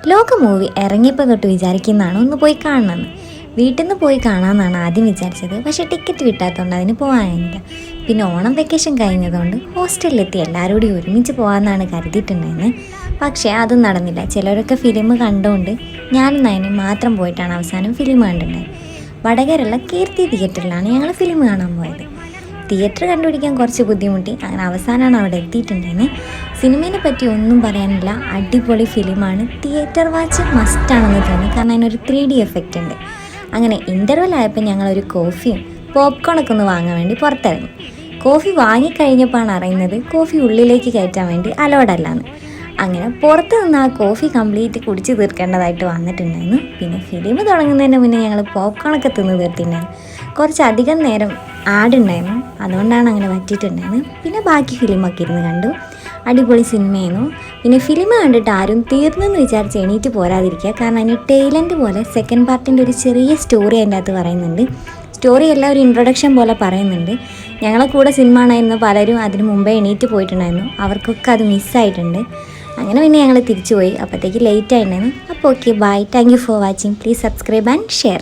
ലോക മൂവി ഇറങ്ങിയപ്പോൾ തൊട്ട് വിചാരിക്കുന്നതാണ് ഒന്ന് പോയി കാണണമെന്ന്. വീട്ടിൽ നിന്ന് പോയി കാണാമെന്നാണ് ആദ്യം വിചാരിച്ചത്. പക്ഷേ ടിക്കറ്റ് കിട്ടാത്തതുകൊണ്ട് അതിന് പോകാനില്ല. പിന്നെ ഓണം വെക്കേഷൻ കഴിഞ്ഞതുകൊണ്ട് ഹോസ്റ്റലിലെത്തി എല്ലാവരും കൂടി ഒരുമിച്ച് പോകാമെന്നാണ് കരുതിയിട്ടുണ്ടായിരുന്നത്. പക്ഷേ അതും നടന്നില്ല. ചിലരൊക്കെ ഫിലിം കണ്ടുകൊണ്ട് ഞാനും നയനും മാത്രം പോയിട്ടാണ് അവസാനം ഫിലിം കണ്ടിട്ടുണ്ടായത്. വടകരയുള്ള കീർത്തി തിയേറ്ററിലാണ് ഞങ്ങൾ ഫിലിം കാണാൻ പോയത്. തിയേറ്റർ കണ്ടുപിടിക്കാൻ കുറച്ച് ബുദ്ധിമുട്ടി. അങ്ങനെ അവസാനമാണ് അവിടെ എത്തിയിട്ടുണ്ടായിരുന്നത്. സിനിമയെ പറ്റി ഒന്നും പറയാനില്ല, അടിപൊളി ഫിലിമാണ്. തിയേറ്റർ വാച്ച് മസ്റ്റാണെന്ന് തോന്നി, കാരണം അതിനൊരു 3D എഫക്റ്റ് ഉണ്ട്. അങ്ങനെ ഇൻ്റർവെൽ ആയപ്പോൾ ഞങ്ങളൊരു കോഫിയും പോപ്കോണൊക്കെ ഒന്ന് വാങ്ങാൻ വേണ്ടി പുറത്തിറങ്ങി. കോഫി വാങ്ങിക്കഴിഞ്ഞപ്പോഴാണ് അറിയുന്നത് കോഫി ഉള്ളിലേക്ക് കയറ്റാൻ വേണ്ടി അലോഡല്ലാന്ന്. അങ്ങനെ പുറത്ത് നിന്ന് ആ കോഫി കംപ്ലീറ്റ് കുടിച്ച് തീർക്കേണ്ടതായിട്ട് വന്നിട്ടുണ്ടായിരുന്നു. പിന്നെ ഫിലിം തുടങ്ങുന്നതിന് മുന്നേ ഞങ്ങൾ പോപ്കോണൊക്കെ തിന്ന് തീർത്തിട്ടുണ്ടായിരുന്നു. കുറച്ചധികം നേരം ആടുണ്ടായിരുന്നു, അതുകൊണ്ടാണ് അങ്ങനെ പറ്റിയിട്ടുണ്ടായിരുന്നു. പിന്നെ ബാക്കി ഫിലിമൊക്കെ ഇരുന്ന് കണ്ടു. അടിപൊളി സിനിമയായിരുന്നു. പിന്നെ ഫിലിം കണ്ടിട്ട് ആരും തീർന്നെന്ന് വിചാരിച്ച് എണീറ്റ് പോരാതിരിക്കുക, കാരണം അതിന് ടൈലൻഡ് പോലെ സെക്കൻഡ് പാർട്ടിൻ്റെ ഒരു ചെറിയ സ്റ്റോറി അതിൻ്റെ അകത്ത് പറയുന്നുണ്ട്. സ്റ്റോറി എല്ലാം ഒരു ഇൻട്രൊഡക്ഷൻ പോലെ പറയുന്നുണ്ട്. ഞങ്ങളെ കൂടെ സിനിമ കാണായിരുന്ന പലരും അതിന് മുമ്പേ എണീറ്റ് പോയിട്ടുണ്ടായിരുന്നു. അവർക്കൊക്കെ അത് മിസ്സായിട്ടുണ്ട്. അങ്ങനെ പിന്നെ ഞങ്ങൾ തിരിച്ചു പോയി. അപ്പോഴത്തേക്ക് ലേറ്റ് ആയിട്ടുണ്ടായിരുന്നു. അപ്പോൾ okay, bye, thank you for watching. Please subscribe and share.